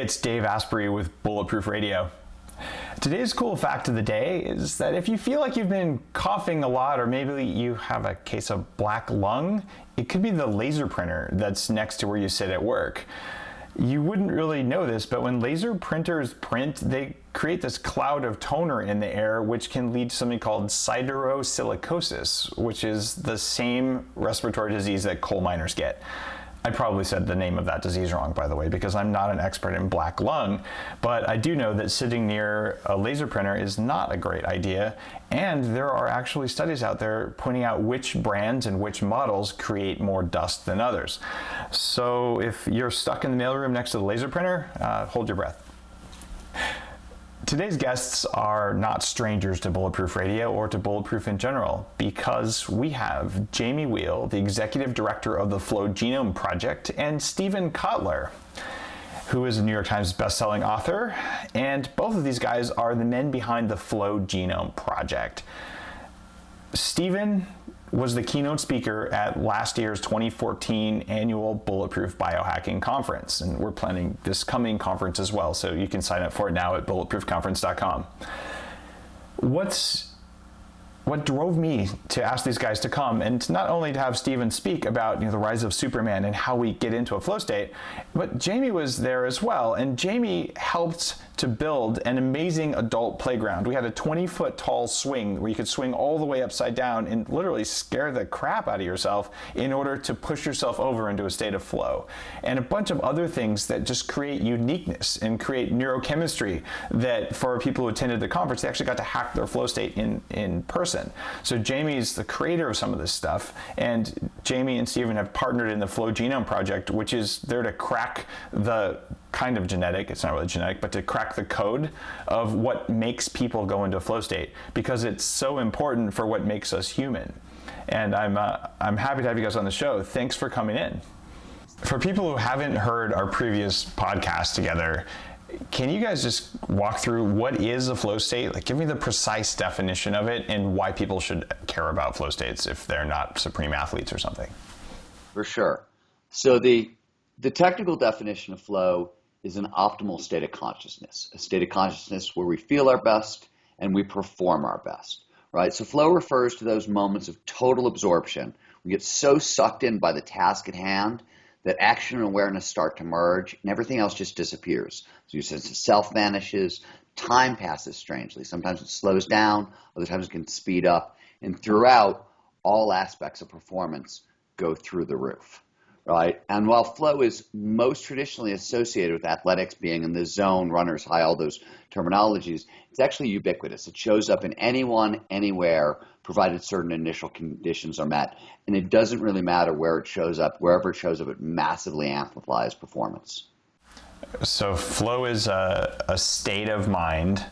it's Dave Asprey with Bulletproof Radio. Today's cool fact of the day is that if you feel like you've been coughing a lot, or maybe you have a case of black lung, it could be the laser printer that's next to where you sit at work. You wouldn't really know this, but when laser printers print, they create this cloud of toner in the air, which can lead to something called siderosilicosis, which is the same respiratory disease that coal miners get. I probably said the name of that disease wrong, by the way, because I'm not an expert in black lung, but I do know that sitting near a laser printer is not a great idea, and there are actually studies out there pointing out which brands and which models create more dust than others. So if you're stuck in the mailroom next to the laser printer, hold your breath. Today's guests are not strangers to Bulletproof Radio or to Bulletproof in general, because we have Jamie Wheal, the Executive Director of the Flow Genome Project, and Steven Kotler, who is a New York Times bestselling author, and both of these guys are the men behind the Flow Genome Project. Steven was the keynote speaker at last year's 2014 annual Bulletproof Biohacking Conference, and we're planning this coming conference as well, so you can sign up for it now at bulletproofconference.com. What drove me to ask these guys to come, and not only to have Steven speak about the rise of Superman and how we get into a flow state, but Jamie was there as well, and Jamie helped to build an amazing adult playground. We had a 20-foot tall swing where you could swing all the way upside down and literally scare the crap out of yourself in order to push yourself over into a state of flow. And a bunch of other things that just create uniqueness and create neurochemistry that for people who attended the conference, they actually got to hack their flow state in person. So Jamie's the creator of some of this stuff, and Jamie and Steven have partnered in the Flow Genome Project, which is there to crack the kind of genetic, it's not really genetic, but to crack the code of what makes people go into a flow state, because it's so important for what makes us human. And I'm happy to have you guys on the show. Thanks for coming in. For people who haven't heard our previous podcast together, can you guys just walk through what is a flow state? Like, give me the precise definition of it and why people should care about flow states if they're not supreme athletes or something. For sure. So the technical definition of flow is an optimal state of consciousness, a state of consciousness where we feel our best and we perform our best, right? So flow refers to those moments of total absorption. We get so sucked in by the task at hand that action and awareness start to merge and everything else just disappears. So your sense of self vanishes, time passes strangely. Sometimes it slows down, other times it can speed up, and throughout, all aspects of performance go through the roof. Right? And while flow is most traditionally associated with athletics, being in the zone, runner's high, all those terminologies, it's actually ubiquitous. It shows up in anyone, anywhere, provided certain initial conditions are met. And it doesn't really matter where it shows up. Wherever it shows up, it massively amplifies performance. So flow is a state of mind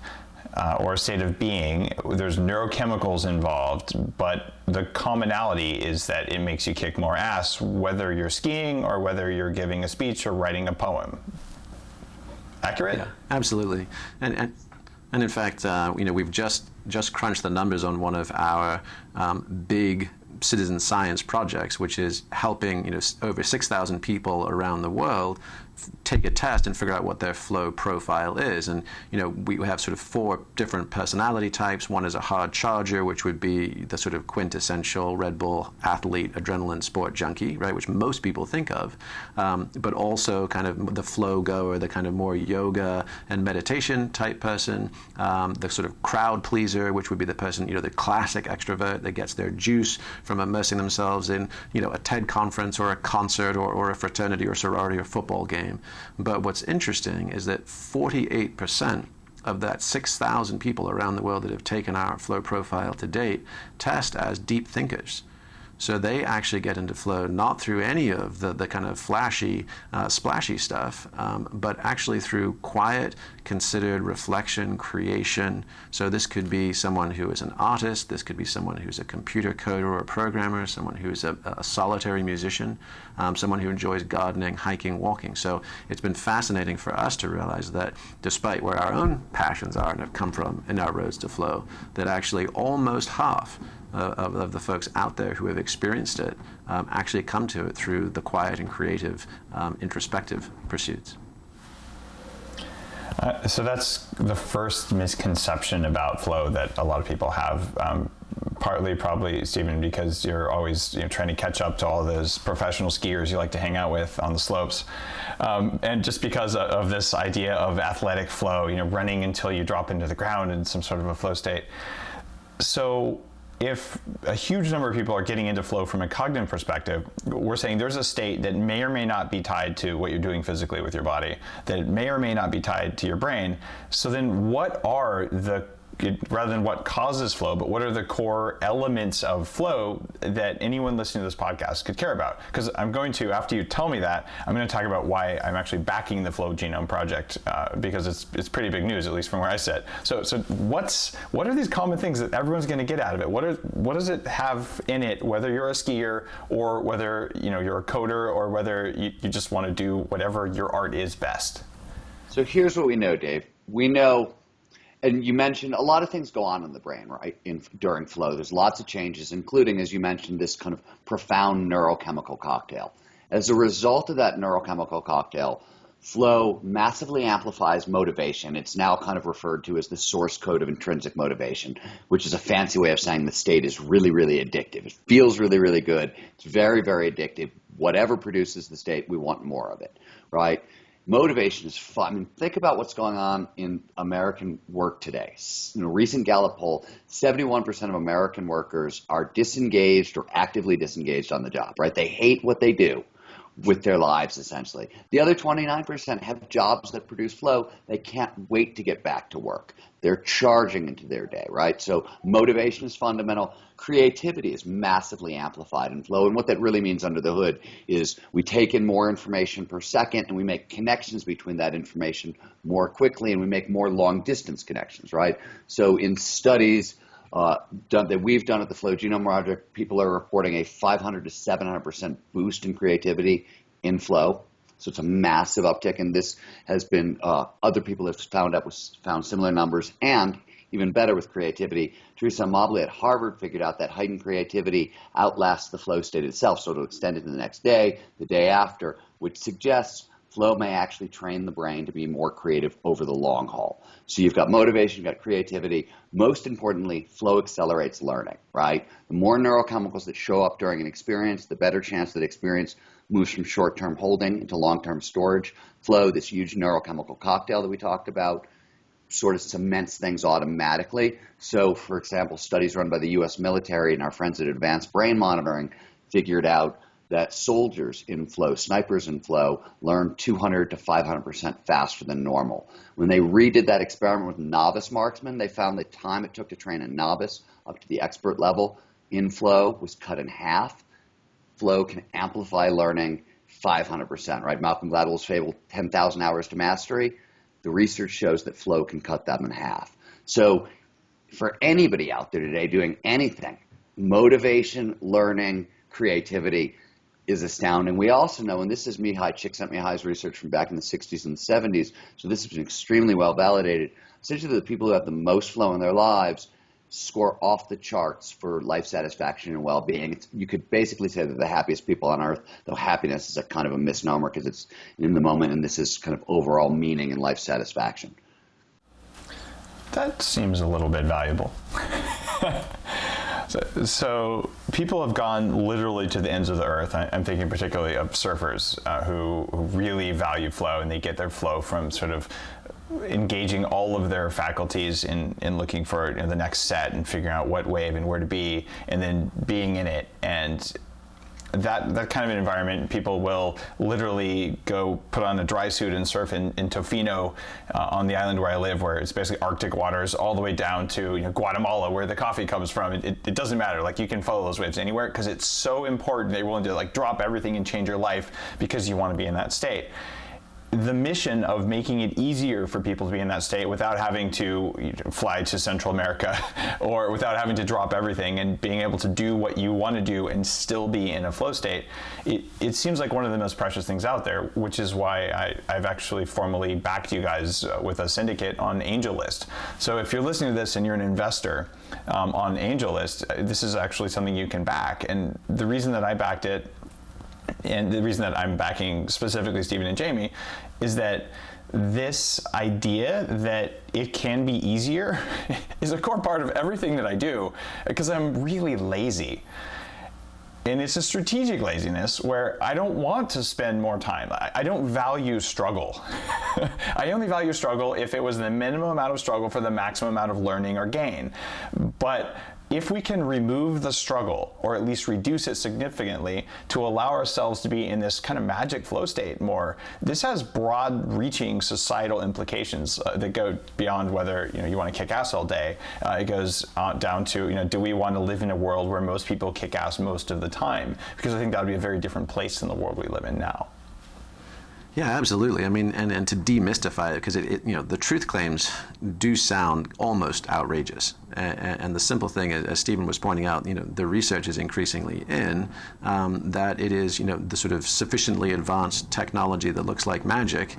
or a state of being. There's neurochemicals involved, but the commonality is that it makes you kick more ass, whether you're skiing or whether you're giving a speech or writing a poem. Accurate? Yeah, absolutely. And in fact, we've just crunched the numbers on one of our big citizen science projects, which is helping over 6,000 people around the world take a test and figure out what their flow profile is. And we have sort of 4 different personality types. One is a hard charger, which would be the sort of quintessential Red Bull athlete, adrenaline sport junkie, right, which most people think of, but also kind of the flow goer, the kind of more yoga and meditation type person, the sort of crowd pleaser, which would be the person, the classic extrovert that gets their juice from immersing themselves in, a TED conference or a concert or a fraternity or sorority or football game. But what's interesting is that 48% of that 6,000 people around the world that have taken our flow profile to date test as deep thinkers. So they actually get into flow not through any of the kind of flashy, splashy stuff, but actually through quiet, considered reflection, creation. So this could be someone who is an artist, this could be someone who's a computer coder or a programmer, someone who's a solitary musician, someone who enjoys gardening, hiking, walking. So it's been fascinating for us to realize that despite where our own passions are and have come from in our roads to flow, that actually almost half of the folks out there who have experienced it actually come to it through the quiet and creative introspective pursuits. So that's the first misconception about flow that a lot of people have. Partly, probably, Steven, because you're always trying to catch up to all those professional skiers you like to hang out with on the slopes, and just because of this idea of athletic flow, running until you drop into the ground in some sort of a flow state. So if a huge number of people are getting into flow from a cognitive perspective, we're saying there's a state that may or may not be tied to what you're doing physically with your body, that may or may not be tied to your brain. So then what are rather than what causes flow, but what are the core elements of flow that anyone listening to this podcast could care about? Because I'm going to, after you tell me that, I'm going to talk about why I'm actually backing the Flow Genome Project, because it's pretty big news, at least from where I sit. So what are these common things that everyone's going to get out of it? What does it have in it, whether you're a skier or whether you're a coder or whether you just want to do whatever your art is best? So here's what we know, Dave. We know, and you mentioned a lot of things go on in the brain, right? During flow, there's lots of changes, including, as you mentioned, this kind of profound neurochemical cocktail. As a result of that neurochemical cocktail, flow massively amplifies motivation. It's now kind of referred to as the source code of intrinsic motivation, which is a fancy way of saying the state is really, really addictive. It feels really, really good. It's very, very addictive. Whatever produces the state, we want more of it, right? Motivation is fun. I mean, think about what's going on in American work today. In a recent Gallup poll, 71% of American workers are disengaged or actively disengaged on the job, right? They hate what they do with their lives, essentially. The other 29% have jobs that produce flow. They can't wait to get back to work. They're charging into their day, right? So motivation is fundamental. Creativity is massively amplified in flow. And what that really means under the hood is we take in more information per second and we make connections between that information more quickly, and we make more long distance connections, right? So in studies that we've done at the Flow Genome Project, people are reporting a 500 to 700% boost in creativity in flow. So it's a massive uptick, and this has been, other people have found similar numbers, and even better with creativity. Teresa Mobley at Harvard figured out that heightened creativity outlasts the flow state itself, so it'll extend it to the next day, the day after, which suggests flow may actually train the brain to be more creative over the long haul. So you've got motivation, you've got creativity. Most importantly, flow accelerates learning, right? The more neurochemicals that show up during an experience, the better chance that experience moves from short-term holding into long-term storage. Flow, this huge neurochemical cocktail that we talked about, sort of cements things automatically. So, for example, studies run by the U.S. military and our friends at Advanced Brain Monitoring figured out that soldiers in flow, snipers in flow, learn 200 to 500% faster than normal. When they redid that experiment with novice marksmen, they found the time it took to train a novice up to the expert level in flow was cut in half. Flow can amplify learning 500%, right? Malcolm Gladwell's fable, 10,000 hours to mastery. The research shows that flow can cut that in half. So for anybody out there today doing anything, motivation, learning, creativity is astounding. We also know, and this is MaiTai, Csikszentmihalyi's research from back in the 60s and the 70s, so this has been extremely well validated. Essentially, the people who have the most flow in their lives score off the charts for life satisfaction and well-being. You could basically say they're the happiest people on earth, though happiness is a kind of a misnomer because it's in the moment, and this is kind of overall meaning and life satisfaction. That seems a little bit valuable. So people have gone literally to the ends of the earth. I'm thinking particularly of surfers who really value flow, and they get their flow from sort of engaging all of their faculties in looking for the next set and figuring out what wave and where to be, and then being in it. And that kind of an environment, people will literally go put on a dry suit and surf in Tofino on the island where I live, where it's basically Arctic waters all the way down to Guatemala, where the coffee comes from. It doesn't matter. Like, you can follow those waves anywhere because it's so important. They're willing to drop everything and change your life because you want to be in that state. The mission of making it easier for people to be in that state without having to fly to Central America or without having to drop everything, and being able to do what you want to do and still be in a flow state, it seems like one of the most precious things out there, which is why I've actually formally backed you guys with a syndicate on AngelList. So if you're listening to this and you're an investor on AngelList, this is actually something you can back. And the reason that I backed it, and the reason that I'm backing specifically Steven and Jamie, is that this idea that it can be easier is a core part of everything that I do, because I'm really lazy. And it's a strategic laziness where I don't want to spend more time. I don't value struggle. I only value struggle if it was the minimum amount of struggle for the maximum amount of learning or gain. But if we can remove the struggle, or at least reduce it significantly, to allow ourselves to be in this kind of magic flow state more, this has broad-reaching societal implications that go beyond whether you want to kick ass all day. It goes down to do we want to live in a world where most people kick ass most of the time? Because I think that would be a very different place than the world we live in now. Yeah, absolutely. I mean, and to demystify it, because the truth claims do sound almost outrageous. And the simple thing, as Stephen was pointing out, the research is increasingly in that it is, the sort of sufficiently advanced technology that looks like magic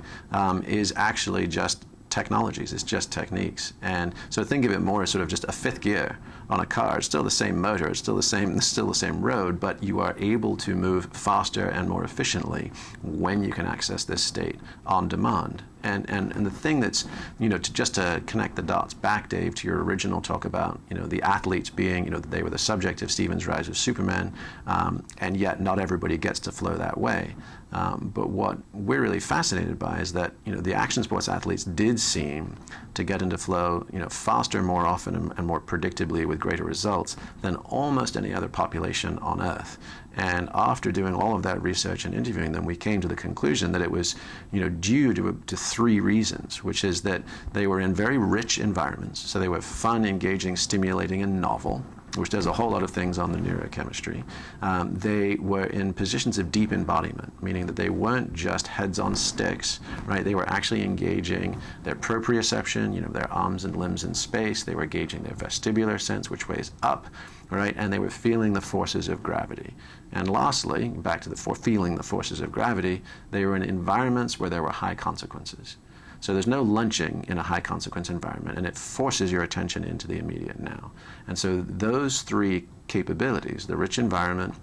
is actually just technologies. It's just techniques. And so think of it more as sort of just a fifth gear on a car. It's still the same motor, it's still the same road, but you are able to move faster and more efficiently when you can access this state on demand. And the thing that's, to connect the dots back, Dave, to your original talk about, the athletes being, they were the subject of Stephen's Rise of Superman, and yet not everybody gets to flow that way. But what we're really fascinated by is that, the action sports athletes did seem to get into flow, faster, more often, and more predictably with greater results than almost any other population on Earth. And after doing all of that research and interviewing them, we came to the conclusion that it was, due to three reasons, which is that they were in very rich environments. So they were fun, engaging, stimulating, and novel, which does a whole lot of things on the neurochemistry. They were in positions of deep embodiment, meaning that they weren't just heads on sticks, right? They were actually engaging their proprioception, their arms and limbs in space. They were engaging their vestibular sense, which ways up, right? And they were feeling the forces of gravity. And lastly, back to feeling the forces of gravity, they were in environments where there were high consequences. So there's no lunching in a high consequence environment, and it forces your attention into the immediate now. And so those three capabilities, the rich environment,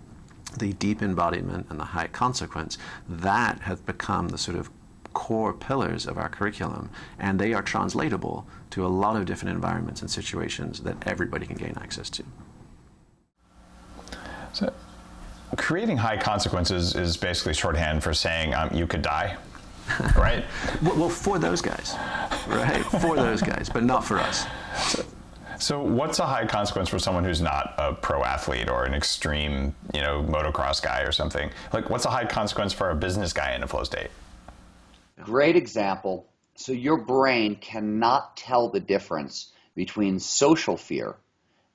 the deep embodiment, and the high consequence, that have become the sort of core pillars of our curriculum, and they are translatable to a lot of different environments and situations that everybody can gain access to. So creating high consequences is basically shorthand for saying you could die. Right? Well, for those guys, right? For those guys, but not for us. So what's a high consequence for someone who's not a pro athlete or an extreme, motocross guy or something? Like, what's a high consequence for a business guy in a flow state? Great example. So your brain cannot tell the difference between social fear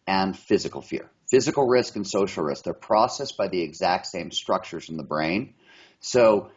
and physical fear. Physical risk and social risk, they're processed by the exact same structures in the brain. So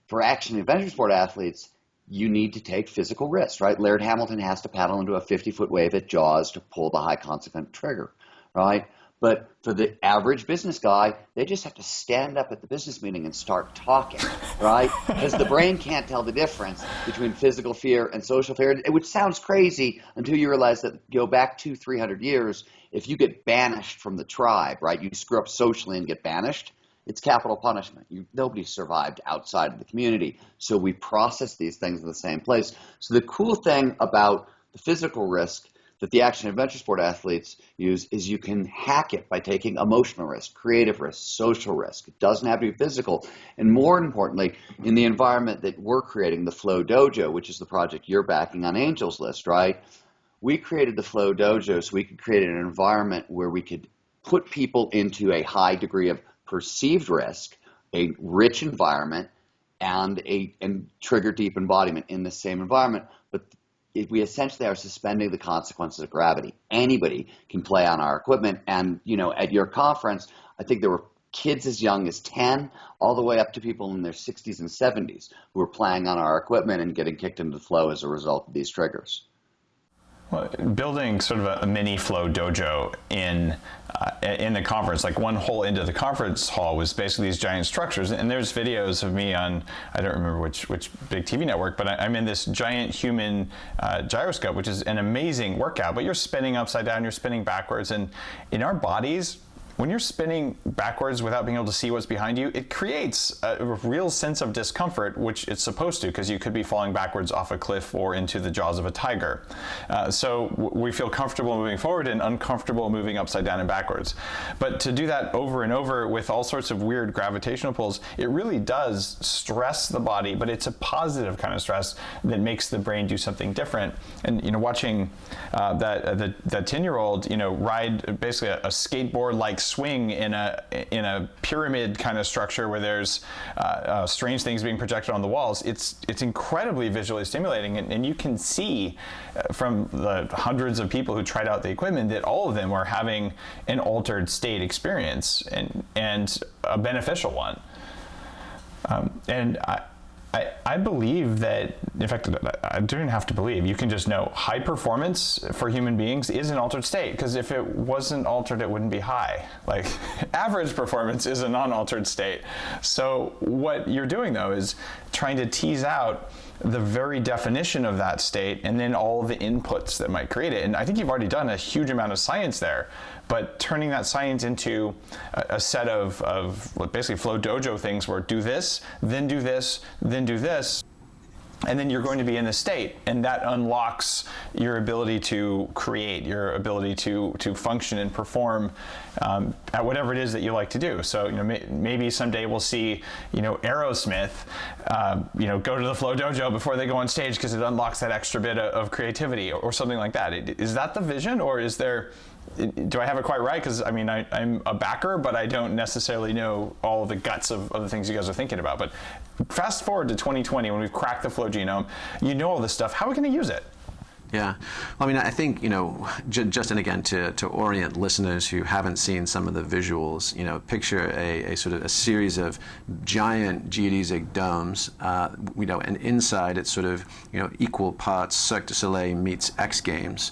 for action and adventure sport athletes, you need to take physical risks, right? Laird Hamilton has to paddle into a 50-foot wave at Jaws to pull the high consequence trigger, right? But for the average business guy, they just have to stand up at the business meeting and start talking, right? Because the brain can't tell the difference between physical fear and social fear, which sounds crazy until you realize that go back 200-300 years, if you get banished from the tribe, right? You screw up socially and get banished, it's capital punishment. Nobody survived outside of the community. So we process these things in the same place. So the cool thing about the physical risk that the action adventure sport athletes use is you can hack it by taking emotional risk, creative risk, social risk. It doesn't have to be physical. And more importantly, in the environment that we're creating, the Flow Dojo, which is the project you're backing on Angel's List, right? We created the Flow Dojo so we could create an environment where we could put people into a high degree of perceived risk, a rich environment, and trigger deep embodiment in the same environment. But we essentially are suspending the consequences of gravity. Anybody can play on our equipment. And, at your conference, I think there were kids as young as 10 all the way up to people in their 60s and 70s who were playing on our equipment and getting kicked into the flow as a result of these triggers. Well, building sort of a mini flow dojo in the conference, like one whole end of the conference hall was basically these giant structures. And there's videos of me on, I don't remember which big TV network, but I'm in this giant human gyroscope, which is an amazing workout. But you're spinning upside down, you're spinning backwards. And in our bodies, when you're spinning backwards without being able to see what's behind you, it creates a real sense of discomfort, which it's supposed to, because you could be falling backwards off a cliff or into the jaws of a tiger. So we feel comfortable moving forward and uncomfortable moving upside down and backwards. But to do that over and over with all sorts of weird gravitational pulls, it really does stress the body, but it's a positive kind of stress that makes the brain do something different. And watching that 10-year-old ride basically a skateboard-like swing in a pyramid kind of structure where there's strange things being projected on the walls, it's incredibly visually stimulating, and you can see from the hundreds of people who tried out the equipment that all of them were having an altered state experience, and a beneficial one. And I believe that, in fact, I don't have to believe, you can just know high performance for human beings is an altered state, because if it wasn't altered, it wouldn't be high. Like, average performance is a non-altered state. So what you're doing, though, is trying to tease out the very definition of that state and then all the inputs that might create it. And I think you've already done a huge amount of science there, but turning that science into a set of basically Flow Dojo things where do this, then do this, then do this, and then you're going to be in the state, and that unlocks your ability to create, your ability to function and perform at whatever it is that you like to do. So maybe someday we'll see Aerosmith go to the Flow Dojo before they go on stage because it unlocks that extra bit of creativity or something like that. Is that the vision, or is there? Do I have it quite right? Because I'm a backer, but I don't necessarily know all the guts of the things you guys are thinking about. But fast forward to 2020, when we've cracked the flow genome, all this stuff. How are we going to use it? Yeah. Well, I think, just and again, to orient listeners who haven't seen some of the visuals, picture a sort of a series of giant geodesic domes, and inside it's sort of, equal parts Cirque du Soleil meets X Games,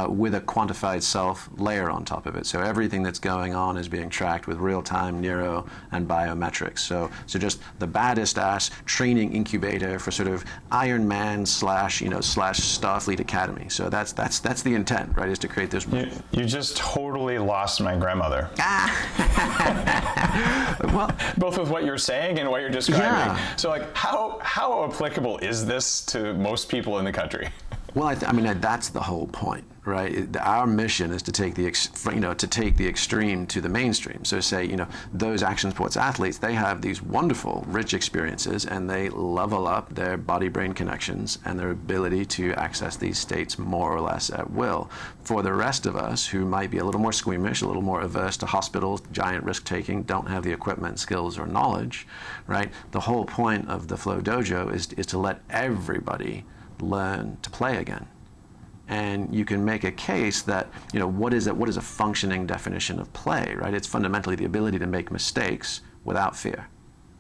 with a quantified self layer on top of it. So everything that's going on is being tracked with real-time neuro and biometrics. So just the baddest ass training incubator for sort of Iron Man / Starfleet Academy. So that's the intent, right? Is to create this. You just totally lost my grandmother. Well, both with what you're saying and what you're describing. Yeah. So how applicable is this to most people in the country? Well, that's the whole point, right? Our mission is to take the extreme to the mainstream. So say, those action sports athletes, they have these wonderful, rich experiences, and they level up their body-brain connections and their ability to access these states more or less at will. For the rest of us who might be a little more squeamish, a little more averse to hospitals, giant risk-taking, don't have the equipment, skills, or knowledge, right? The whole point of the Flow Dojo is to let everybody learn to play again. And you can make a case that, what is a functioning definition of play, right? It's fundamentally the ability to make mistakes without fear,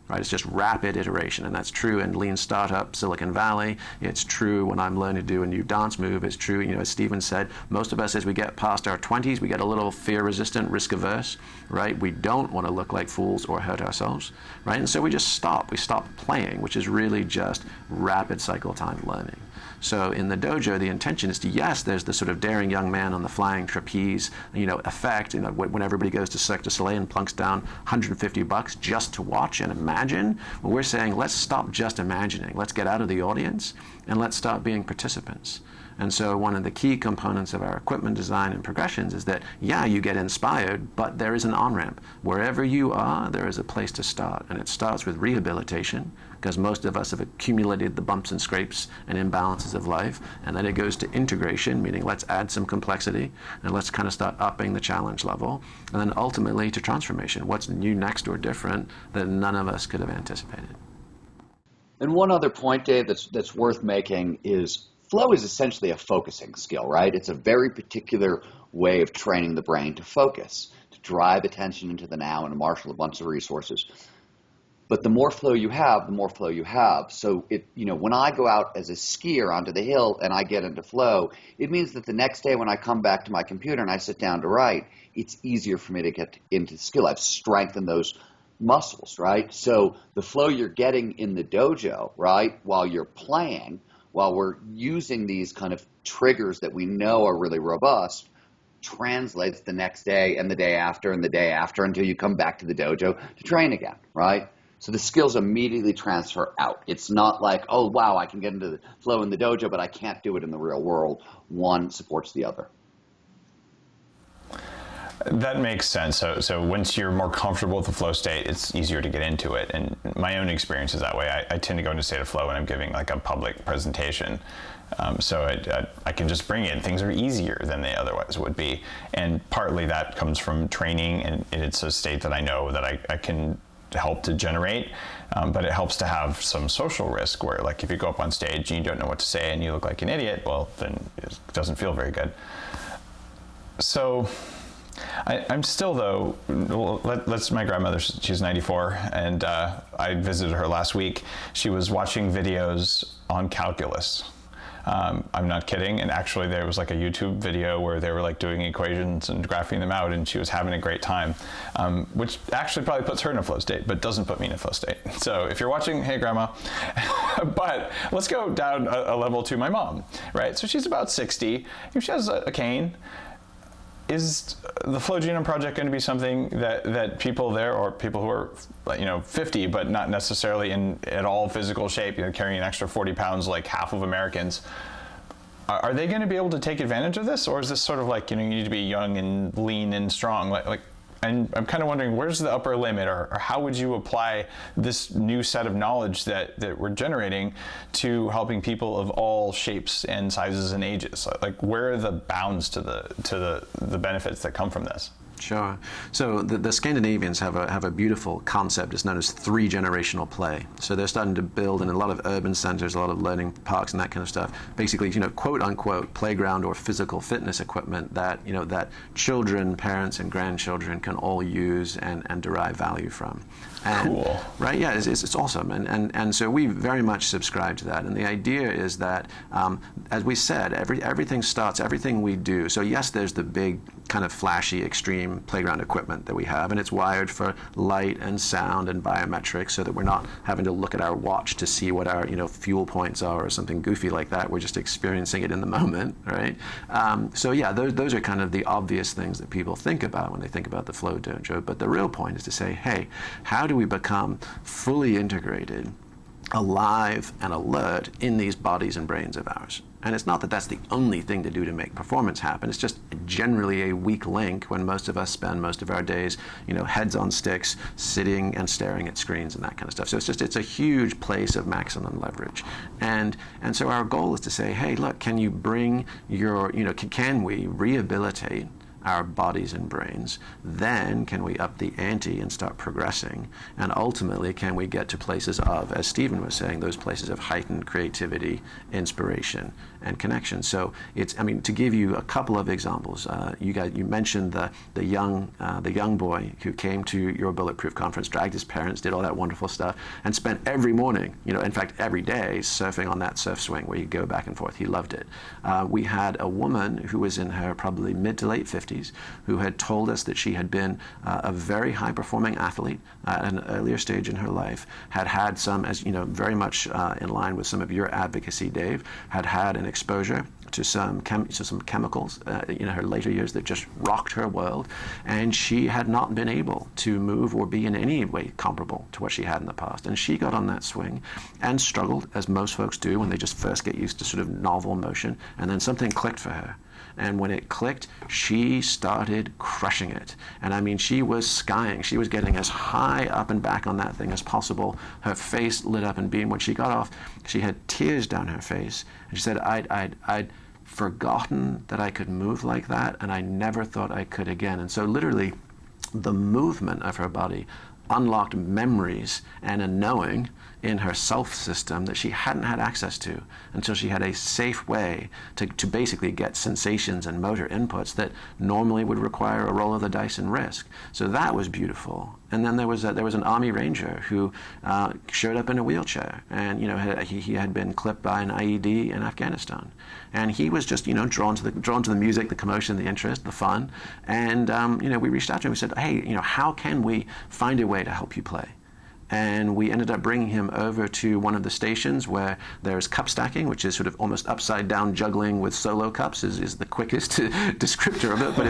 right? It's just rapid iteration, and that's true in lean startup, Silicon Valley. It's true when I'm learning to do a new dance move. It's true, as Steven said, most of us, as we get past our 20s, we get a little fear-resistant, risk-averse, right? We don't want to look like fools or hurt ourselves, right? And so we just stop. We stop playing, which is really just rapid cycle time learning. So in the dojo, the intention is to, yes, there's the sort of daring young man on the flying trapeze, effect, when everybody goes to Cirque du Soleil and plunks down $150 just to watch and imagine. Well, we're saying, let's stop just imagining. Let's get out of the audience and let's start being participants. And so one of the key components of our equipment design and progressions is that, yeah, you get inspired, but there is an on-ramp. Wherever you are, there is a place to start. And it starts with rehabilitation, because most of us have accumulated the bumps and scrapes and imbalances of life. And then it goes to integration, meaning let's add some complexity, and let's kind of start upping the challenge level. And then ultimately to transformation, what's new, next, or different that none of us could have anticipated. And one other point, Dave, that's worth making is flow is essentially a focusing skill, right? It's a very particular way of training the brain to focus, to drive attention into the now and to marshal a bunch of resources. But the more flow you have, the more flow you have. So when I go out as a skier onto the hill and I get into flow, it means that the next day when I come back to my computer and I sit down to write, it's easier for me to get into the skill. I've strengthened those muscles, right? So the flow you're getting in the dojo, right, while you're playing, while we're using these kind of triggers that we know are really robust, translates the next day and the day after and the day after until you come back to the dojo to train again, right? So the skills immediately transfer out. It's not like, oh, wow, I can get into the flow in the dojo, but I can't do it in the real world. One supports the other. That makes sense. So once you're more comfortable with the flow state, it's easier to get into it. And my own experience is that way. I tend to go into state of flow when I'm giving like a public presentation. So I can just bring it. Things are easier than they otherwise would be. And partly that comes from training, and it's a state that I know that I can help to generate, but it helps to have some social risk where, like, if you go up on stage and you don't know what to say and you look like an idiot, well, then it doesn't feel very good. So I'm still, though, my grandmother, she's 94, and I visited her last week. She was watching videos on calculus. I'm not kidding. And actually there was like a YouTube video where they were like doing equations and graphing them out, and she was having a great time, which actually probably puts her in a flow state, but doesn't put me in a flow state. So if you're watching, hey grandma, but let's go down a level to my mom, right? So she's about 60, she has a cane. Is the Flow Genome Project going to be something that people there, or people who are 50 but not necessarily in at all physical shape, carrying an extra 40 pounds like half of Americans, are they going to be able to take advantage of this? Or is this sort of like, you need to be young and lean and strong? And I'm kind of wondering, where's the upper limit, or how would you apply this new set of knowledge that we're generating to helping people of all shapes and sizes and ages? Like, where are the bounds to the benefits that come from this? Sure. So the Scandinavians have a beautiful concept. It's known as 3-generational play. So they're starting to build in a lot of urban centers, a lot of learning parks and that kind of stuff. Basically, quote unquote, playground or physical fitness equipment that children, parents, and grandchildren can all use and derive value from. And, cool. Right? Yeah, it's awesome. And so we very much subscribe to that. And the idea is that, as we said, everything we do. So yes, there's the big kind of flashy, extreme playground equipment that we have, and it's wired for light and sound and biometrics so that we're not having to look at our watch to see what our fuel points are or something goofy like that. We're just experiencing it in the moment, right? So yeah, those are kind of the obvious things that people think about when they think about the Flow Dojo. But the real point is to say, hey, how do we become fully integrated, alive and alert in these bodies and brains of ours? And it's not that that's the only thing to do to make performance happen. It's just generally a weak link when most of us spend most of our days, heads on sticks, sitting and staring at screens and that kind of stuff. So it's a huge place of maximum leverage. And so our goal is to say, hey, look, can you bring can we rehabilitate our bodies and brains? Then can we up the ante and start progressing? And ultimately, can we get to places of, as Steven was saying, those places of heightened creativity, inspiration, and connection? So to give you a couple of examples, you mentioned the young boy who came to your Bulletproof conference, dragged his parents, did all that wonderful stuff, and spent every morning, in fact every day, surfing on that surf swing where you go back and forth. He loved it. We had a woman who was in her probably mid to late 50s who had told us that she had been a very high-performing athlete at an earlier stage in her life, had some, as very much in line with some of your advocacy, Dave, had an exposure to some chemicals in her later years that just rocked her world, and she had not been able to move or be in any way comparable to what she had in the past. And she got on that swing and struggled, as most folks do when they just first get used to sort of novel motion, and then something clicked for her. And when it clicked, she started crushing it. And she was skying. She was getting as high up and back on that thing as possible. Her face lit up and beamed. When she got off, she had tears down her face. And she said, I'd forgotten that I could move like that, and I never thought I could again. And so literally, the movement of her body unlocked memories and a knowing in her self system that she hadn't had access to until she had a safe way to basically get sensations and motor inputs that normally would require a roll of the dice and risk. So that was beautiful. And then there was an Army Ranger who showed up in a wheelchair, and he had been clipped by an IED in Afghanistan, and he was just drawn to the music, the commotion, the interest, the fun, and we reached out to him. We said, hey, how can we find a way to help you play? and we ended up bringing him over to one of the stations where there's cup stacking, which is sort of almost upside down juggling with solo cups is the quickest descriptor of it, but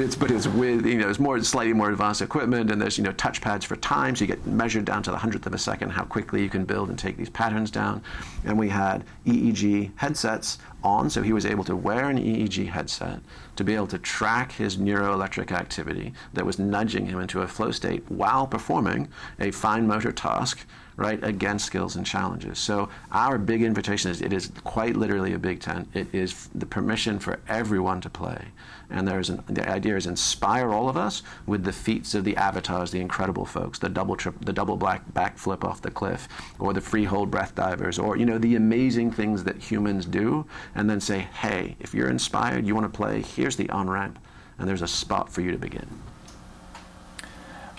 it's with, it's slightly more advanced equipment, and there's touch pads for time, so you get measured down to the hundredth of a second how quickly you can build and take these patterns down. And we had EEG headsets on, so he was able to wear an EEG headset to be able to track his neuroelectric activity that was nudging him into a flow state while performing a fine motor task, right, against skills and challenges. So our big invitation is, it is quite literally a big tent. It is the permission for everyone to play. And the idea is inspire all of us with the feats of the avatars, the incredible folks, the double black backflip off the cliff, or the freehold breath divers, or the amazing things that humans do, and then say, hey, if you're inspired, you want to play, here's the on-ramp, and there's a spot for you to begin.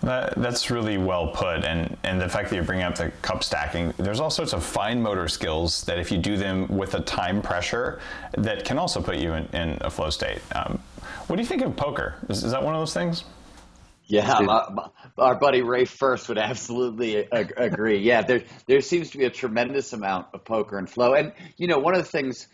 That's really well put, and the fact that you're bringing up the cup stacking, there's all sorts of fine motor skills that if you do them with a time pressure, that can also put you in a flow state. What do you think of poker? Is that one of those things? Yeah, our buddy Ray First would absolutely agree. Yeah, there seems to be a tremendous amount of poker and flow, and one of the things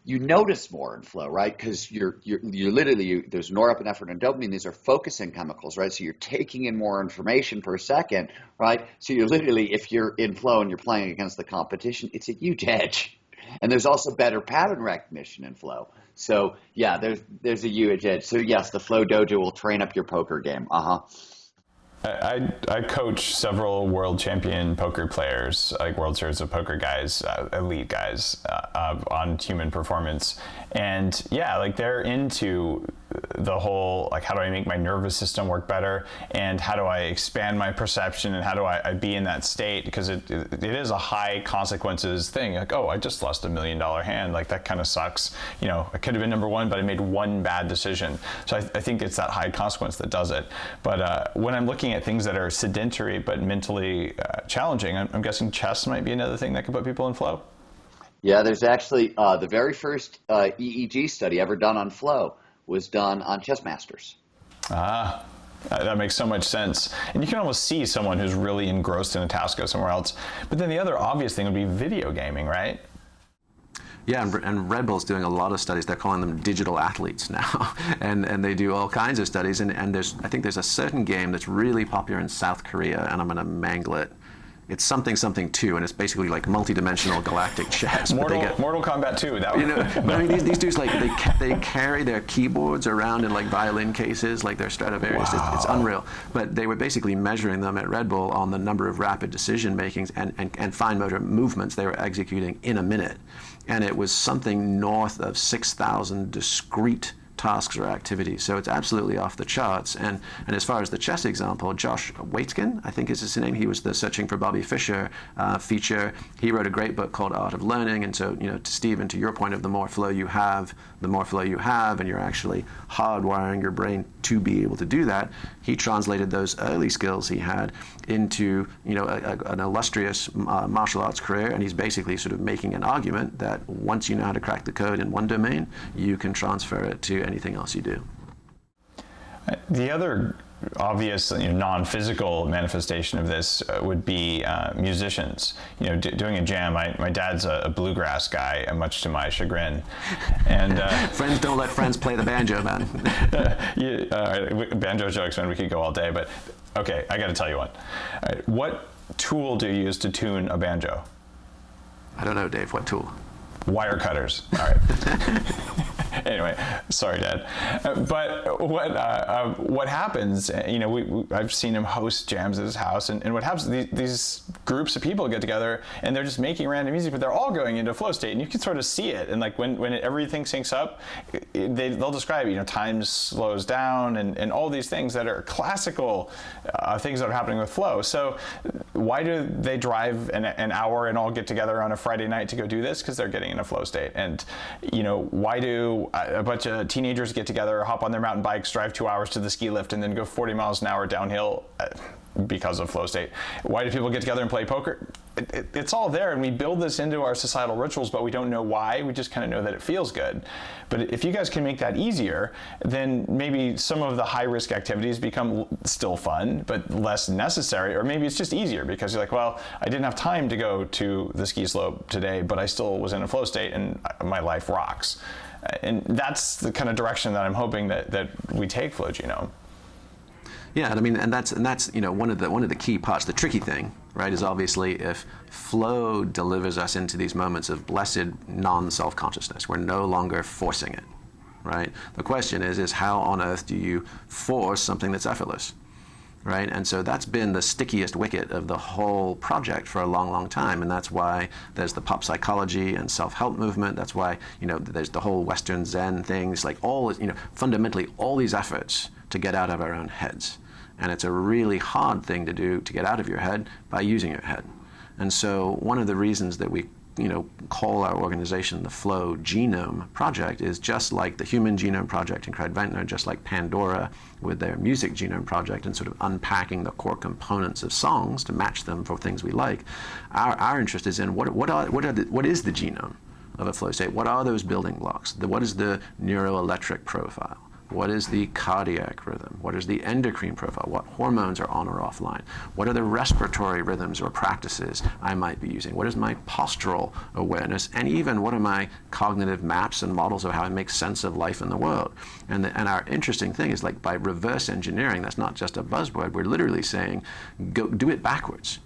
you notice more in flow, right? Because you're literally, there's norepinephrine and dopamine. These are focusing chemicals, right? So you're taking in more information per second, right? So you're literally, if you're in flow and you're playing against the competition, it's a huge edge. And there's also better pattern recognition in flow. So yeah, there's a huge edge. So yes, the Flow Dojo will train up your poker game. I coach several world champion poker players, like World Series of Poker guys, elite guys, on human performance. And yeah, like they're into the whole, like, how do I make my nervous system work better? And how do I expand my perception? And how do I be in that state? Because it is a high consequences thing. Like, oh, I just lost $1 million hand. Like, that kind of sucks. I could have been number one, but I made one bad decision. So I think it's that high consequence that does it. But when I'm looking at things that are sedentary but mentally challenging, I'm guessing chess might be another thing that could put people in flow. Yeah, there's actually the very first EEG study ever done on flow was done on chess masters. That makes so much sense. And you can almost see someone who's really engrossed in a task go somewhere else. But then the other obvious thing would be video gaming, right? Yeah, and Red Bull's doing a lot of studies. They're calling them digital athletes now, and they do all kinds of studies. And I think there's a certain game that's really popular in South Korea, and I'm going to mangle it. It's something 2, and it's basically like multi-dimensional galactic chess. Mortal Kombat 2. That one. I mean, these dudes, like, they carry their keyboards around in like violin cases, like they're Stradivarius. Wow. It's unreal. But they were basically measuring them at Red Bull on the number of rapid decision makings and fine motor movements they were executing in a minute. And it was something north of 6,000 discrete tasks or activities. So it's absolutely off the charts. And as far as the chess example, Josh Waitzkin, I think is his name, he was the Searching for Bobby Fischer feature. He wrote a great book called Art of Learning. And so, to Steven, to your point of the more flow you have, and you're actually hardwiring your brain to be able to do that, he translated those early skills he had into, an illustrious martial arts career. And he's basically sort of making an argument that once you know how to crack the code in one domain, you can transfer it to anything else you do. The other obvious non-physical manifestation of this would be musicians. Doing a jam. My dad's a bluegrass guy, much to my chagrin. And friends don't let friends play the banjo, man. Banjo jokes, man. We could go all day, but okay, I got to tell you one. All right, what tool do you use to tune a banjo? I don't know, Dave. What tool? Wire cutters. All right. Anyway, sorry, Dad. But what happens? I've seen him host jams at his house, and what happens? These groups of people get together, and they're just making random music, but they're all going into a flow state, and you can sort of see it. And like when everything syncs up, they'll describe time slows down, and all these things that are classical things that are happening with flow. So why do they drive an hour and all get together on a Friday night to go do this? Because they're getting in a flow state. And why do a bunch of teenagers get together, hop on their mountain bikes, drive 2 hours to the ski lift, and then go 40 miles an hour downhill because of flow state? Why do people get together and play poker? it's all there, and we build this into our societal rituals, but we don't know why. We just kind of know that it feels good. But if you guys can make that easier, then maybe some of the high-risk activities become still fun, but less necessary, or maybe it's just easier because you're like, well, I didn't have time to go to the ski slope today, but I still was in a flow state, and my life rocks. And that's the kind of direction that I'm hoping that we take Flow Genome. Yeah, I mean, and that's one of the key parts. The tricky thing, right, is obviously if flow delivers us into these moments of blessed non-self-consciousness, we're no longer forcing it, right? The question is how on earth do you force something that's effortless, right? And so that's been the stickiest wicket of the whole project for a long, long time, and that's why there's the pop psychology and self-help movement. That's why there's the whole Western Zen things, like fundamentally all these efforts to get out of our own heads. And it's a really hard thing to do, to get out of your head by using your head. And so one of the reasons that we call our organization the Flow Genome Project is just like the Human Genome Project and Craig Ventner, just like Pandora with their Music Genome Project and sort of unpacking the core components of songs to match them for things we like. Our interest is in what is the genome of a flow state? What are those building blocks? What is the neuroelectric profile? What is the cardiac rhythm? What is the endocrine profile? What hormones are on or offline? What are the respiratory rhythms or practices I might be using? What is my postural awareness? And even what are my cognitive maps and models of how I make sense of life in the world? And our interesting thing is, like, by reverse engineering, that's not just a buzzword, we're literally saying, go do it backwards.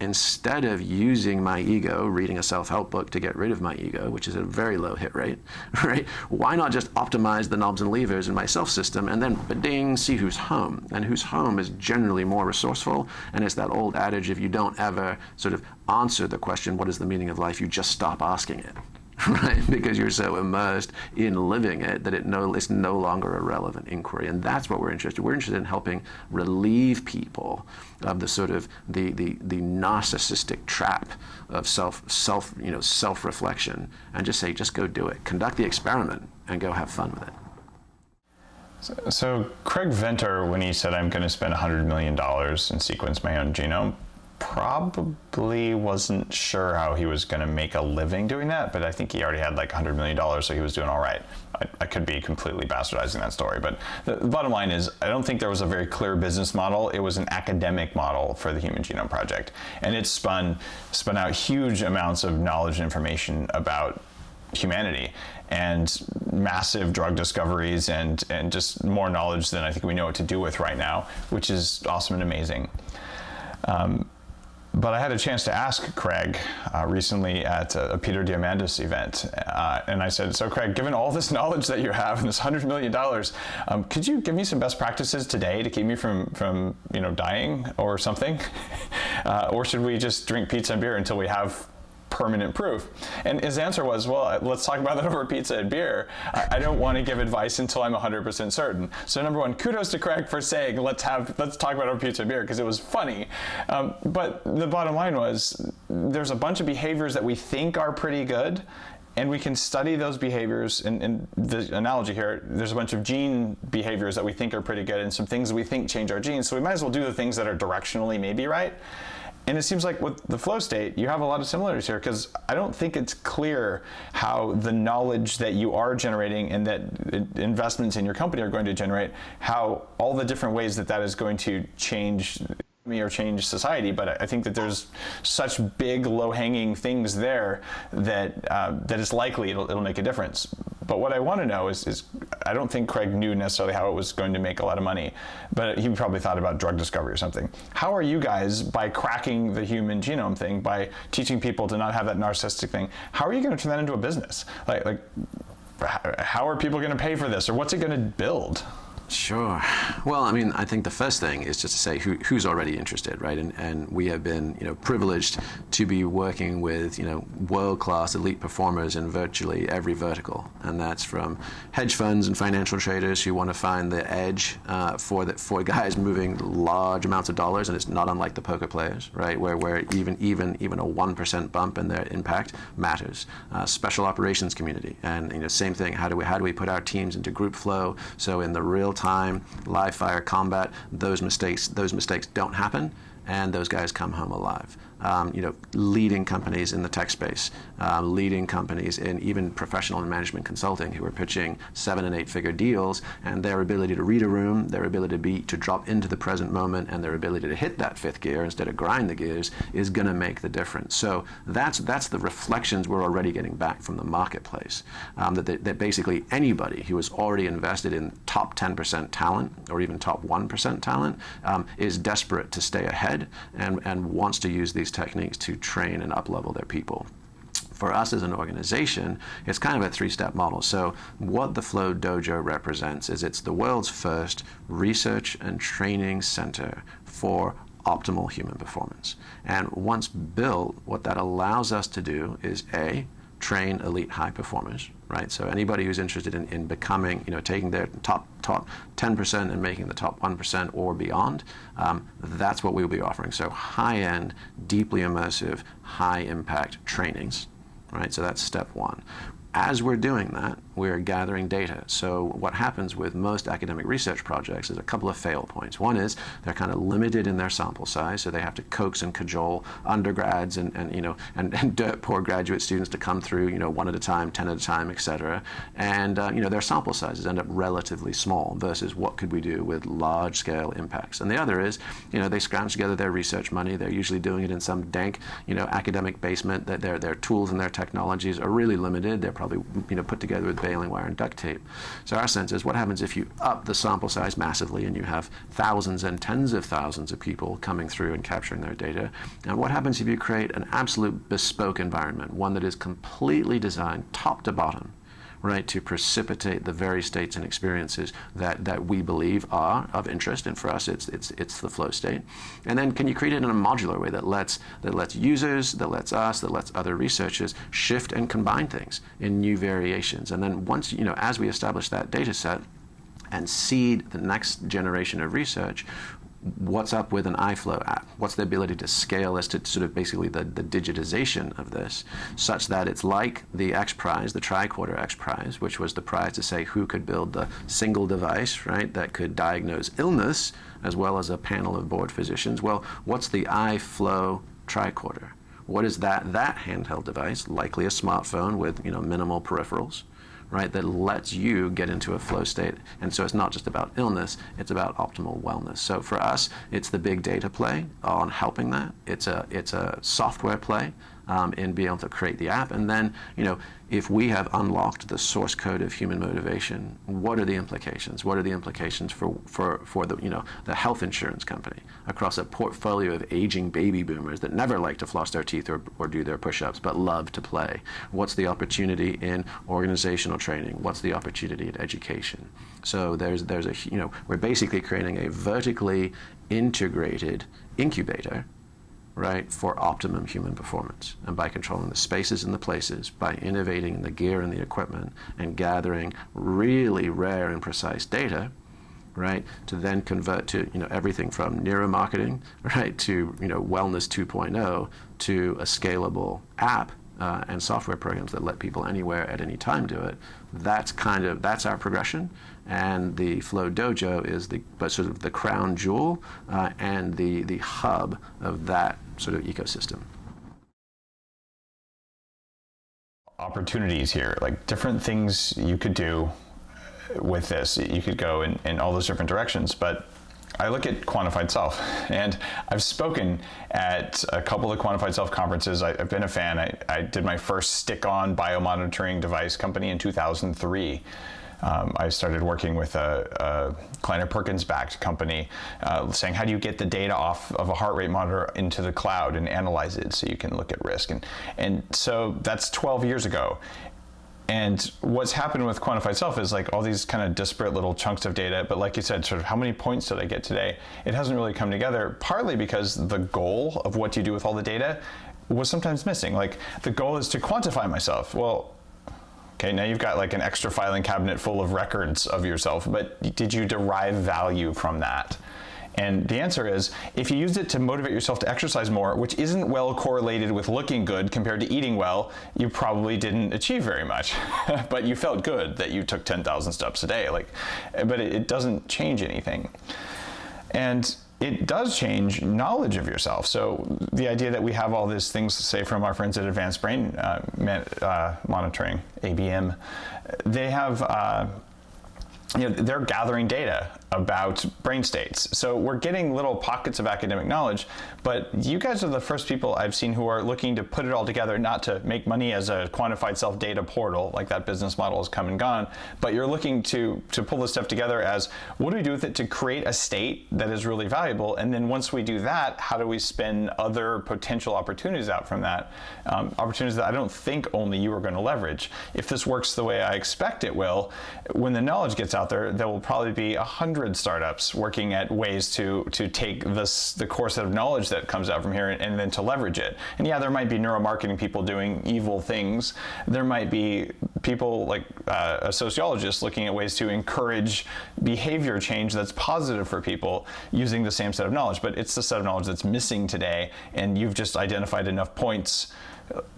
Instead of using my ego, reading a self-help book to get rid of my ego, which is a very low hit rate, right? Why not just optimize the knobs and levers in my self system and then ba-ding, see who's home? And who's home is generally more resourceful, and it's that old adage, if you don't ever sort of answer the question, what is the meaning of life, you just stop asking it. Right? Because you're so immersed in living it that it's no longer a relevant inquiry. And that's what we're interested in. We're interested in helping relieve people of the sort of the narcissistic trap of self-reflection, and just say, just go do it. Conduct the experiment and go have fun with it. So Craig Venter, when he said, I'm going to spend $100 million and sequence my own genome, probably wasn't sure how he was going to make a living doing that, but I think he already had like $100 million, so he was doing all right. I could be completely bastardizing that story, but the bottom line is, I don't think there was a very clear business model. It was an academic model for the Human Genome Project, and it spun out huge amounts of knowledge and information about humanity and massive drug discoveries and just more knowledge than I think we know what to do with right now, which is awesome and amazing. But I had a chance to ask Craig recently at a Peter Diamandis event, and I said, so Craig, given all this knowledge that you have and this $100 million, could you give me some best practices today to keep me from dying or something? Or should we just drink pizza and beer until we have permanent proof? And his answer was, well, let's talk about that over pizza and beer. I don't want to give advice until I'm 100% certain. So number one, kudos to Craig for saying, let's talk about over pizza and beer, because it was funny. But the bottom line was, there's a bunch of behaviors that we think are pretty good, and we can study those behaviors. And the analogy here, there's a bunch of gene behaviors that we think are pretty good and some things that we think change our genes. So we might as well do the things that are directionally maybe right. And it seems like with the flow state, you have a lot of similarities here, because I don't think it's clear how the knowledge that you are generating and that investments in your company are going to generate, how all the different ways that is going to change me or change society. But I think that there's such big low-hanging things there that it's likely it'll make a difference. But what I want to know is I don't think Craig knew necessarily how it was going to make a lot of money, but he probably thought about drug discovery or something. How are you guys, by cracking the human genome thing, by teaching people to not have that narcissistic thing, how are you going to turn that into a business? Like how are people going to pay for this, or what's it going to build? Sure. Well, I mean, I think the first thing is just to say who's already interested, right? And we have been, privileged to be working with, world-class elite performers in virtually every vertical, and that's from hedge funds and financial traders who want to find the edge for guys moving large amounts of dollars, and it's not unlike the poker players, right? Where even a 1% bump in their impact matters. Special operations community, and same thing. How do we put our teams into group flow so in the real time, live fire combat, those mistakes don't happen, and those guys come home alive. leading companies in the tech space, leading companies in even professional and management consulting who are pitching 7- and 8-figure deals, and their ability to read a room, their ability to drop into the present moment, and their ability to hit that 5th gear instead of grind the gears is going to make the difference. So that's the reflections we're already getting back from the marketplace. That basically anybody who is already invested in top 10% talent or even top 1% talent is desperate to stay ahead and wants to use these techniques to train and up-level their people. For us as an organization, it's kind of a 3-step model. So what the Flow Dojo represents is it's the world's first research and training center for optimal human performance. And once built, what that allows us to do is A, train elite high performers, right? So anybody who's interested in becoming, taking their top 10% and making the top 1% or beyond, that's what we'll be offering. So high-end, deeply immersive, high-impact trainings, right? So that's step 1. As we're doing that, we're gathering data. So what happens with most academic research projects is a couple of fail points. One is they're kind of limited in their sample size, so they have to coax and cajole undergrads and dirt poor graduate students to come through, 1 at a time, 10 at a time, et cetera. And their sample sizes end up relatively small versus what could we do with large scale impacts. And the other is, they scrounge together their research money. They're usually doing it in some dank, academic basement. That their tools and their technologies are really limited. They're probably put together with baling wire and duct tape. So our sense is what happens if you up the sample size massively and you have thousands and tens of thousands of people coming through and capturing their data, and what happens if you create an absolute bespoke environment, one that is completely designed top to bottom, right, to precipitate the very states and experiences that we believe are of interest, and for us it's the flow state. And then can you create it in a modular way that lets users, that lets us, that lets other researchers shift and combine things in new variations. And then once, as we establish that data set and seed the next generation of research, what's up with an iFlow app? What's the ability to scale this to sort of basically the digitization of this, such that it's like the X Prize, the Tricorder X Prize, which was the prize to say who could build the single device, right, that could diagnose illness as well as a panel of board physicians. Well, what's the iFlow Tricorder? What is that handheld device, likely a smartphone with minimal peripherals, right, that lets you get into a flow state. And so it's not just about illness, it's about optimal wellness. So for us, it's the big data play on helping that. It's a software play in being able to create the app. And then, if we have unlocked the source code of human motivation, what are the implications? What are the implications for the health insurance company across a portfolio of aging baby boomers that never like to floss their teeth or do their push-ups, but love to play? What's the opportunity in organizational training? What's the opportunity in education? So we're basically creating a vertically integrated incubator, right, for optimum human performance. And by controlling the spaces and the places, by innovating in the gear and the equipment, and gathering really rare and precise data, right, to then convert to everything from neuromarketing, right, to wellness 2.0, to a scalable app and software programs that let people anywhere at any time do it. That's our progression. And the Flow Dojo is sort of the crown jewel and the hub of that sort of ecosystem. Opportunities here, like different things you could do with this. You could go in all those different directions, but I look at quantified self, and I've spoken at a couple of quantified self conferences. I've been a fan. I did my first stick-on biomonitoring device company in 2003. I started working with a Kleiner Perkins-backed company saying, how do you get the data off of a heart rate monitor into the cloud and analyze it so you can look at risk? And so that's 12 years ago. And what's happened with quantified self is like all these kind of disparate little chunks of data, but like you said, sort of how many points did I get today? It hasn't really come together, partly because the goal of what you do with all the data was sometimes missing. Like the goal is to quantify myself. Well, okay, now you've got like an extra filing cabinet full of records of yourself, but did you derive value from that? And the answer is, if you used it to motivate yourself to exercise more, which isn't well correlated with looking good compared to eating well, you probably didn't achieve very much. But you felt good that you took 10,000 steps a day. But it doesn't change anything. And it does change knowledge of yourself. So the idea that we have all these things, say from our friends at Advanced Brain Monitoring, ABM, they have, they're gathering data about brain states. So we're getting little pockets of academic knowledge, but you guys are the first people I've seen who are looking to put it all together, not to make money as a quantified self-data portal, like that business model has come and gone, but you're looking to pull this stuff together as, what do we do with it to create a state that is really valuable? And then once we do that, how do we spin other potential opportunities out from that? Opportunities that I don't think only you are going to leverage. If this works the way I expect it will, when the knowledge gets out there will probably be 100 startups working at ways to take the core set of knowledge that comes out from here and then to leverage it. And yeah, there might be neuromarketing people doing evil things. There might be people like a sociologist looking at ways to encourage behavior change that's positive for people using the same set of knowledge. But it's the set of knowledge that's missing today, and you've just identified enough points,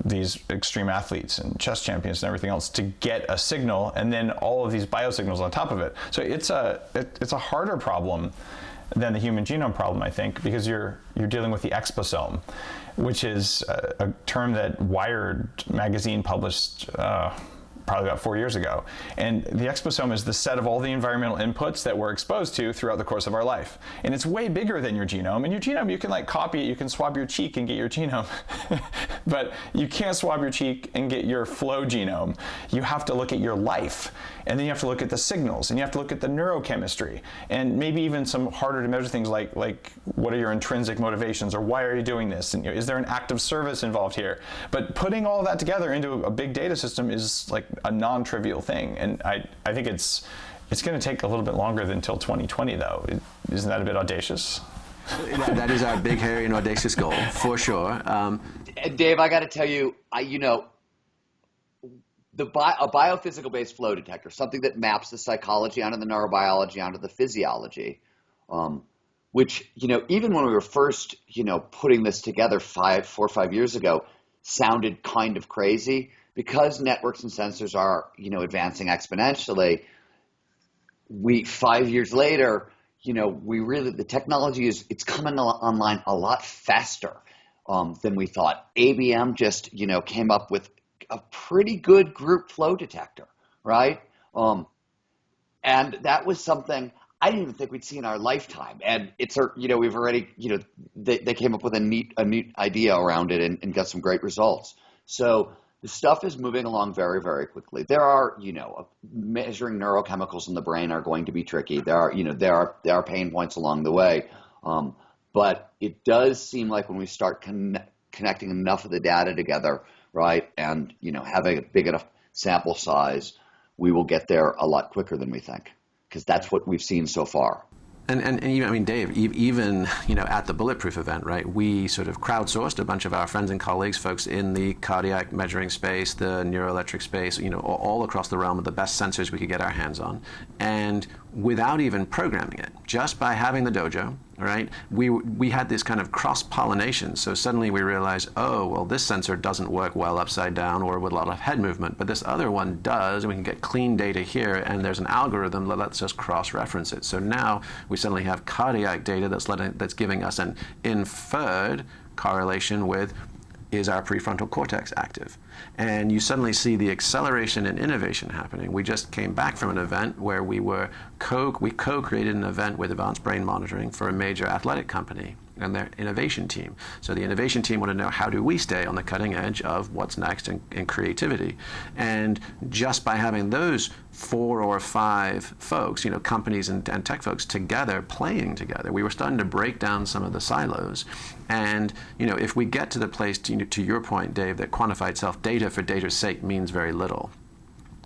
these extreme athletes and chess champions and everything else, to get a signal, and then all of these biosignals on top of it. So it's a harder problem than the human genome problem, I think, because you're dealing with the exposome, which is a term that Wired magazine published probably about 4 years ago. And the exposome is the set of all the environmental inputs that we're exposed to throughout the course of our life. And it's way bigger than your genome. And your genome, you can like copy it, you can swab your cheek and get your genome. But you can't swab your cheek and get your flow genome. You have to look at your life. And then you have to look at the signals, and you have to look at the neurochemistry, and maybe even some harder to measure things like what are your intrinsic motivations, or why are you doing this? And is there an act of service involved here? But putting all of that together into a big data system is like a non-trivial thing. And I think it's going to take a little bit longer than until 2020, though. Isn't that a bit audacious? That is our big, hairy, and audacious goal, for sure. Dave, I got to tell you, a biophysical-based flow detector, something that maps the psychology onto the neurobiology onto the physiology, which, even when we were first, putting this together 4 or 5 years ago, sounded kind of crazy. Because networks and sensors are, advancing exponentially, 5 years later, the technology it's coming online a lot faster than we thought. ABM just, came up with a pretty good group flow detector, right? And that was something I didn't even think we'd see in our lifetime. And it's, we've already, they came up with a neat idea around it and got some great results. So the stuff is moving along very, very quickly. There are, measuring neurochemicals in the brain are going to be tricky. There are pain points along the way. But it does seem like when we start connecting enough of the data together, right, and having a big enough sample size, we will get there a lot quicker than we think, because that's what we've seen so far. And even, Dave, even at the Bulletproof event, right, we sort of crowdsourced a bunch of our friends and colleagues, folks in the cardiac measuring space, the neuroelectric space, all across the realm of the best sensors we could get our hands on. And without even programming it, just by having the dojo, right, we had this kind of cross-pollination. So suddenly we realized, oh, well, this sensor doesn't work well upside down or with a lot of head movement, but this other one does, and we can get clean data here, and there's an algorithm that lets us cross-reference it. So now we suddenly have cardiac data that's giving us an inferred correlation with, is our prefrontal cortex active? And you suddenly see the acceleration and innovation happening. We just came back from an event where we co-created an event with Advanced Brain Monitoring for a major athletic company and their innovation team. So the innovation team want to know, how do we stay on the cutting edge of what's next in creativity? And just by having those 4 or 5 folks, companies and tech folks together, playing together, we were starting to break down some of the silos. And if we get to the place, to your point, Dave, that quantified self-data for data's sake means very little.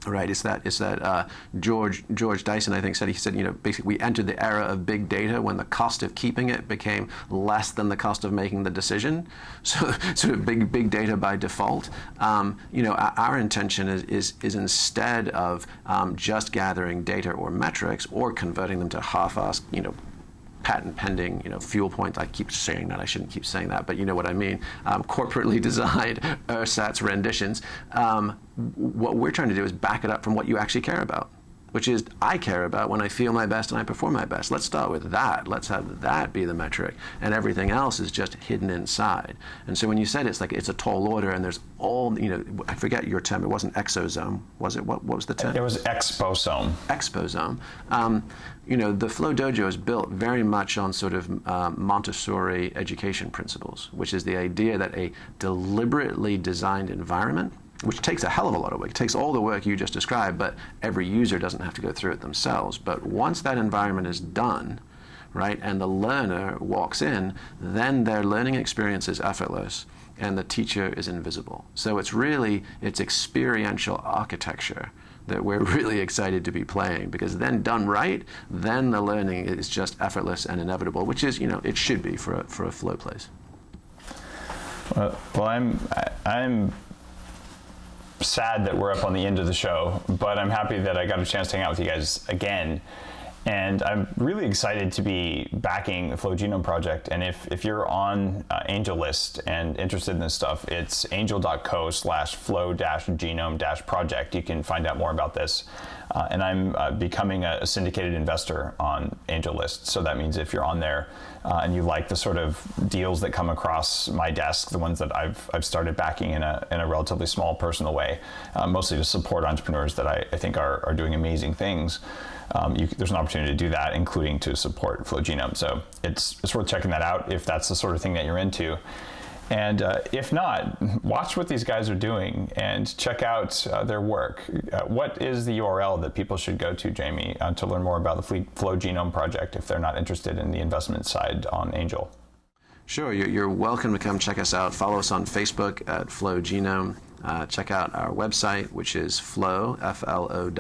Right, it's that George Dyson, I think, said basically we entered the era of big data when the cost of keeping it became less than the cost of making the decision. So sort of big data by default. Our intention is instead of just gathering data or metrics or converting them to half-assed, patent pending, fuel points. I keep saying that. I shouldn't keep saying that, but you know what I mean. Corporately designed ersatz renditions. What we're trying to do is back it up from what you actually care about. which is I care about when I feel my best and I perform my best. Let's start with that. Let's have that be the metric, and everything else is just hidden inside. And so when you said it's like it's a tall order, and there's all, I forget your term. It wasn't exosome, was it? What was the term? It was exposome. Exposome. The Flow Dojo is built very much on sort of Montessori education principles, which is the idea that a deliberately designed environment, which takes a hell of a lot of work. It takes all the work you just described, but every user doesn't have to go through it themselves. But once that environment is done, right, and the learner walks in, then their learning experience is effortless and the teacher is invisible. So it's experiential architecture that we're really excited to be playing, because then done right, then the learning is just effortless and inevitable, which is, it should be for a flow place. Well, I'm sad that we're up on the end of the show, but I'm happy that I got a chance to hang out with you guys again. And I'm really excited to be backing the Flow Genome Project. And if you're on AngelList and interested in this stuff, it's angel.co/flow-genome-project. You can find out more about this. And I'm becoming a syndicated investor on AngelList. So that means if you're on there and you like the sort of deals that come across my desk, the ones that I've started backing in a relatively small personal way, mostly to support entrepreneurs that I think are doing amazing things. There's an opportunity to do that, including to support Flow Genome. So it's worth checking that out if that's the sort of thing that you're into. And if not, watch what these guys are doing and check out their work. What is the URL that people should go to, Jamie, to learn more about the Flow Genome Project if they're not interested in the investment side on Angel? Sure, you're welcome to come check us out. Follow us on Facebook at Flow Genome. Check out our website, which is Flow, Flow,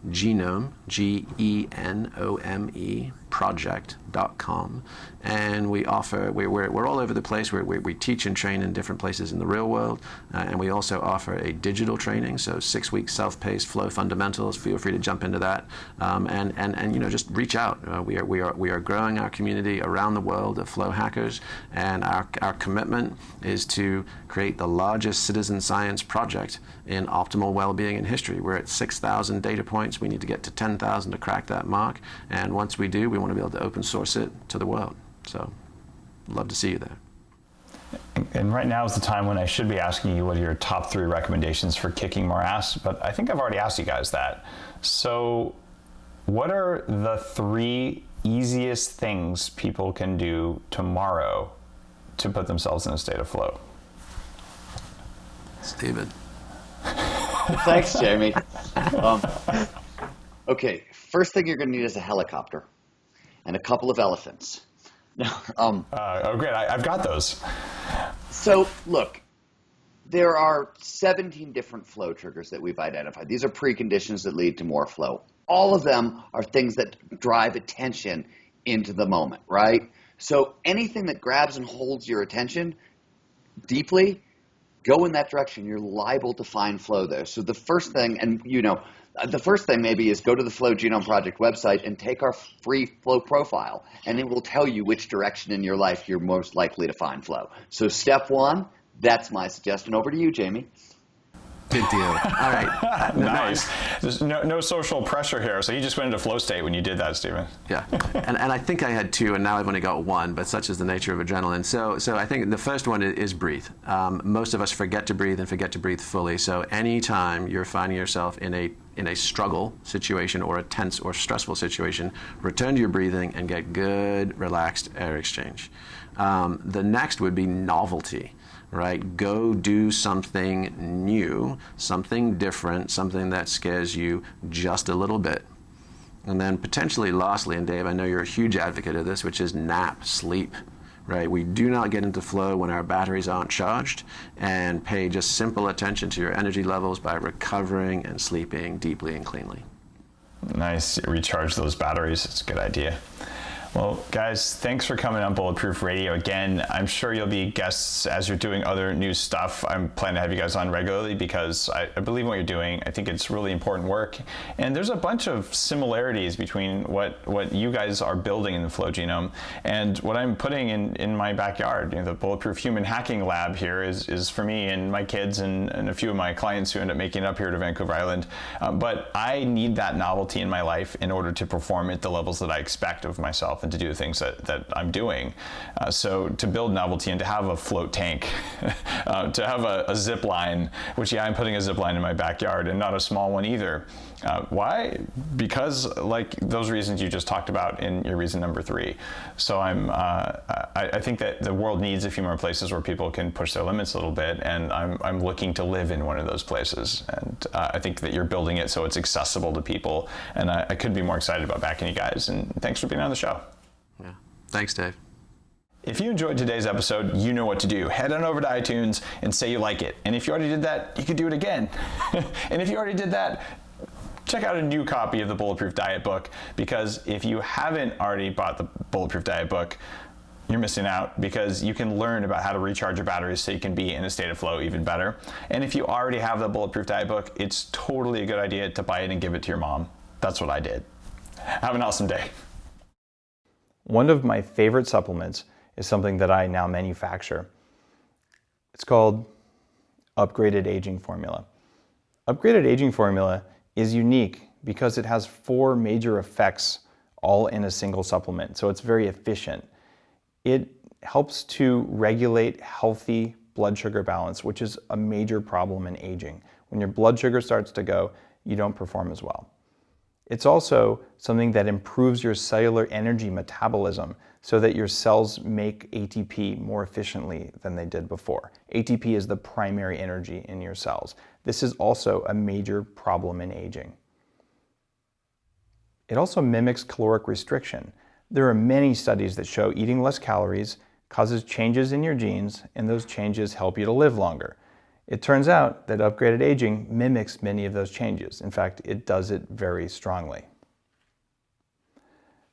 Genome, Genome, project.com. And we offer, we're all over the place. We teach and train in different places in the real world. And we also offer a digital training, so 6-week self-paced flow fundamentals. Feel free to jump into that. And just reach out. We are growing our community around the world of flow hackers. And our commitment is to create the largest citizen science project in optimal well-being in history. We're at 6,000 data points. We need to get to 10,000 to crack that mark. And once we do, we want to be able to open source it to the world. So, love to see you there. And right now is the time when I should be asking you what are your top 3 recommendations for kicking more ass, but I think I've already asked you guys that. So, what are the 3 easiest things people can do tomorrow to put themselves in a state of flow? Steven. Thanks, Jamie. Okay, first thing you're going to need is a helicopter and a couple of elephants. Great, I've got those. So, look, there are 17 different flow triggers that we've identified. These are preconditions that lead to more flow. All of them are things that drive attention into the moment, right? So anything that grabs and holds your attention deeply, go in that direction. You're liable to find flow there. So the first thing, the first thing maybe is go to the Flow Genome Project website and take our free flow profile, and it will tell you which direction in your life you're most likely to find flow. So step 1, that's my suggestion. Over to you, Jamie. Good deal. All right. Nice. There's no social pressure here. So you just went into flow state when you did that, Steven. Yeah. And I think I had 2, and now I've only got 1, but such is the nature of adrenaline. So I think the first one is breathe. Most of us forget to breathe and forget to breathe fully. So anytime you're finding yourself in a struggle situation or a tense or stressful situation, return to your breathing and get good, relaxed air exchange. The next would be novelty. Right? Go do something new, something different, something that scares you just a little bit. And then potentially lastly, and Dave, I know you're a huge advocate of this, which is nap, sleep. Right? We do not get into flow when our batteries aren't charged, and pay just simple attention to your energy levels by recovering and sleeping deeply and cleanly. Nice. Recharge those batteries. It's a good idea. Well, guys, thanks for coming on Bulletproof Radio again. I'm sure you'll be guests as you're doing other new stuff. I'm planning to have you guys on regularly because I believe in what you're doing. I think it's really important work. And there's a bunch of similarities between what you guys are building in the Flow Genome and what I'm putting in my backyard. The Bulletproof Human Hacking Lab here is for me and my kids and a few of my clients who end up making it up here to Vancouver Island. But I need that novelty in my life in order to perform at the levels that I expect of myself and to do the things that I'm doing. So to build novelty and to have a float tank, to have a zip line, which I'm putting a zip line in my backyard and not a small one either. Why? Because like those reasons you just talked about in your reason number 3. So I think that the world needs a few more places where people can push their limits a little bit, and I'm looking to live in one of those places. And I think that you're building it so it's accessible to people, and I couldn't be more excited about backing you guys. And thanks for being on the show. Yeah. Thanks, Dave. If you enjoyed today's episode, you know what to do. Head on over to iTunes and say you like it. And if you already did that, you could do it again. And if you already did that, check out a new copy of the Bulletproof Diet book, because if you haven't already bought the Bulletproof Diet book, you're missing out, because you can learn about how to recharge your batteries so you can be in a state of flow even better. And if you already have the Bulletproof Diet book, it's totally a good idea to buy it and give it to your mom. That's what I did. Have an awesome day. One of my favorite supplements is something that I now manufacture. It's called Upgraded Aging Formula. Upgraded Aging Formula is unique because it has 4 major effects all in a single supplement, so it's very efficient. It helps to regulate healthy blood sugar balance, which is a major problem in aging. When your blood sugar starts to go, you don't perform as well. It's also something that improves your cellular energy metabolism so that your cells make ATP more efficiently than they did before. ATP is the primary energy in your cells. This is also a major problem in aging. It also mimics caloric restriction. There are many studies that show eating less calories causes changes in your genes, and those changes help you to live longer. It turns out that upgraded aging mimics many of those changes. In fact, it does it very strongly.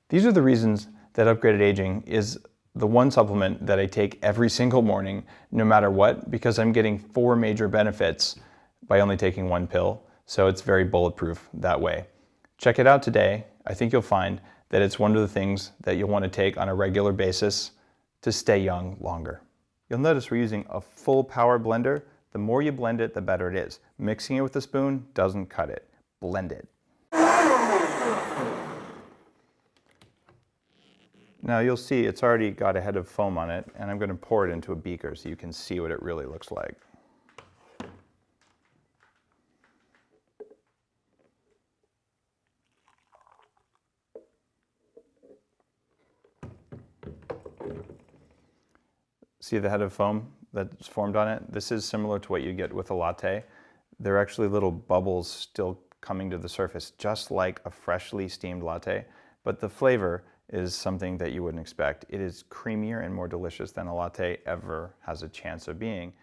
These are the reasons that upgraded aging is the one supplement that I take every single morning, no matter what, because I'm getting 4 major benefits by only taking 1 pill. So it's very bulletproof that way. Check it out today. I think you'll find that it's one of the things that you'll want to take on a regular basis to stay young longer. You'll notice we're using a full power blender. The more you blend it, the better it is. Mixing it with a spoon doesn't cut it. Blend it. Now you'll see it's already got a head of foam on it, and I'm going to pour it into a beaker so you can see what it really looks like. See the head of foam that's formed on it? This is similar to what you get with a latte. There are actually little bubbles still coming to the surface, just like a freshly steamed latte, but the flavor is something that you wouldn't expect. It is creamier and more delicious than a latte ever has a chance of being.